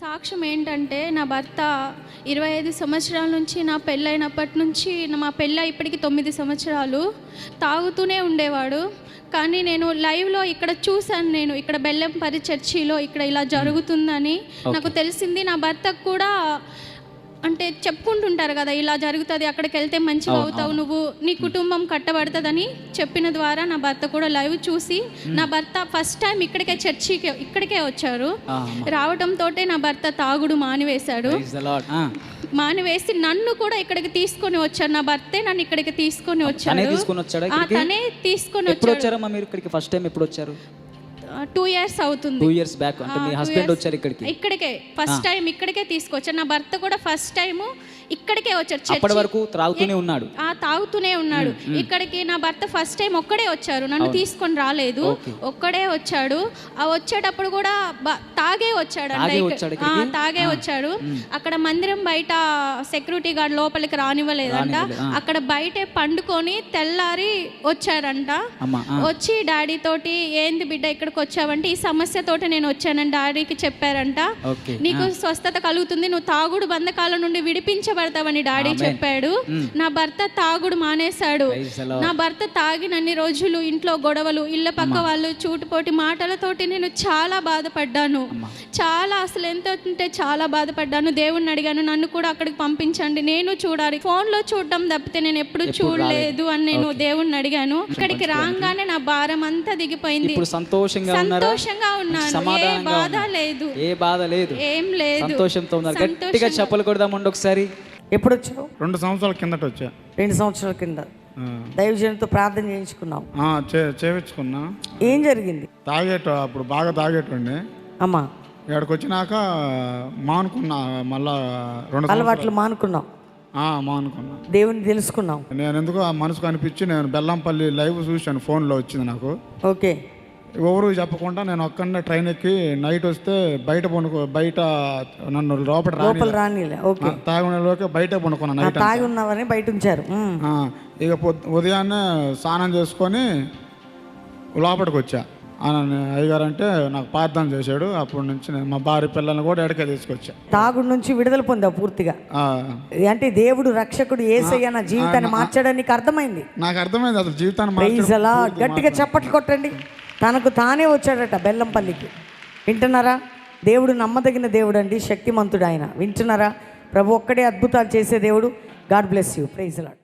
సాక్ష్యం ఏంటంటే, నా భర్త 25 సంవత్సరాల నుంచి, నా పెళ్ళైనప్పటి నుంచి, మా పెళ్ళై ఇప్పటికి 9 సంవత్సరాలు తాగుతూనే ఉండేవాడు. కానీ నేను లైవ్లో ఇక్కడ చూశాను. నేను ఇక్కడ బెల్లంపల్లి చర్చిలో ఇక్కడ ఇలా జరుగుతుందని నాకు తెలిసింది. నా భర్తకు కూడా అంటే చెప్పుకుంటుంటారు కదా, ఇలా జరుగుతుంది, అక్కడికి వెళ్తే మంచిగా అవుతావు, నువ్వు నీ కుటుంబం కట్టబడుతుందని చెప్పిన ద్వారా నా భర్త కూడా లైవ్ చూసి, నా భర్త ఫస్ట్ టైం ఇక్కడికే వచ్చారు. రావడంతో నా భర్త తాగుడు మానివేశాడు. మానివేసి నన్ను కూడా ఇక్కడికి తీసుకొని వచ్చారు. నా భర్తే నన్ను ఇక్కడికి తీసుకొని వచ్చాడు. తనే తీసుకొని వచ్చారు. మీరు ఇక్కడికి ఫస్ట్ టైం ఎప్పుడు వచ్చారు? 2 years అవుతుంది. 2 years బ్యాక్. అంటే మీ హస్బెండ్ వచ్చారు ఇక్కడికే ఫస్ట్ టైం ఇక్కడికే తీసుకొచ్చారు. నా భర్త కూడా ఫస్ట్ టైం ఇక్కడికే వచ్చారు. అప్పటి వరకు తాగుతూనే ఉన్నాడు. తాగుతూనే ఉన్నాడు. ఇక్కడికి నా భర్త ఫస్ట్ టైం ఒక్కడే వచ్చారు, నన్ను తీసుకొని రాలేదు. ఒక్కడే వచ్చాడు. వచ్చేటప్పుడు కూడా తాగే వచ్చాడు. అక్కడ మందిరం బయట సెక్యూరిటీ గార్డ్ లోపలికి రానివ్వలేదంట. అక్కడ బయటే పండుకొని తెల్లారి వచ్చారంట. వచ్చి డాడీ తోటి, ఏంది బిడ్డ ఇక్కడికి వచ్చావంటే, ఈ సమస్యతోటి నేను వచ్చానని డాడీకి చెప్పారంట. నీకు స్వస్థత కలుగుతుంది, నువ్వు తాగుడు బంధకాల నుండి విడిపించబడతావని డాడీ చెప్పాడు. నా భర్త తాగుడు మానేశాడు. నా భర్త తాగినన్ని రోజులు ఇంట్లో గొడవలు, ఇళ్ళ పక్క వాళ్ళు చూటుపోటి మాటలతోటి నేను చాలా బాధపడ్డాను. చాలా, అసలు ఎంత ఉంటే చాలా బాధపడ్డాను. దేవుణ్ణి అడిగాను, నన్ను కూడా అక్కడికి పంపించండి, నేను చూడాలి. ఫోన్లో చూడడం తప్పితే నేను ఎప్పుడు చూడలేదు అని నేను దేవుణ్ణి అడిగాను. ఇక్కడికి రాగానే నా భారం అంతా దిగిపోయింది. సంతోషంగా ఉన్నాను. ఏ బాధ లేదు, ఏం లేదు, సంతోషంతో ఉన్నారు. గట్టిగా చెప్పలు కొడదామండి ఒకసారి. ఎప్పుడు వచ్చావు? 2 సంవత్సరాల కిందట వచ్చా. 2 సంవత్సరాల కింద దైవజనుడితో ప్రార్థన చేయించుకున్నావు? చేయించుకున్నా. ఏం జరిగింది? అప్పుడు బాగా తాగేటండి అమ్మా. ఇక్కడికి వచ్చినాక మానుకున్నా. మళ్ళా 2 అలవాట్లు మానుకున్నావు? మానుకున్నా. దేవుని తెలుసుకున్నావు? నేను ఎందుకు ఆ మనసుకు అనిపించి నేను బెల్లంపల్లి లైవ్ చూశాను, ఫోన్లో వచ్చింది నాకు. ఓకే. ఎవరు చెప్పకుండా నేను ఒక్కడనే ట్రైన్ ఎక్కి నైట్ వస్తే బయట నన్ను లోపల రానిలే. ఓకే. తాగులోకి బయట పనుకున్నాను. నైట్ తాగి ఉన్నావని బయట ఉంచారు. ఇక ఉదయాన్నే స్నానం చేసుకొని లోపలికి వచ్చా. అయ్యగారు అంటే నాకు ప్రార్థన చేశాడు. అప్పటి నుంచి నేను మా భార్య పిల్లల్ని కూడా ఎడకే తీసుకొచ్చా. తాగుడు నుంచి విడుదల పొందావు పూర్తిగా. అంటే దేవుడు రక్షకుడు యేసయ్య నా జీవితాన్ని మార్చాడని నీకు అర్థమైంది? నాకు అర్థమైంది అసలు జీవితాన్ని. గట్టిగా చప్పట్లు కొట్టండి. తనకు తానే వచ్చాడట బెల్లంపల్లికి. వింటున్నారా? దేవుడు నమ్మదగిన దేవుడు అండి, శక్తిమంతుడు ఆయన. వింటున్నారా? ప్రభు ఒక్కడే అద్భుతాలు చేసే దేవుడు. God bless you. Praise lord.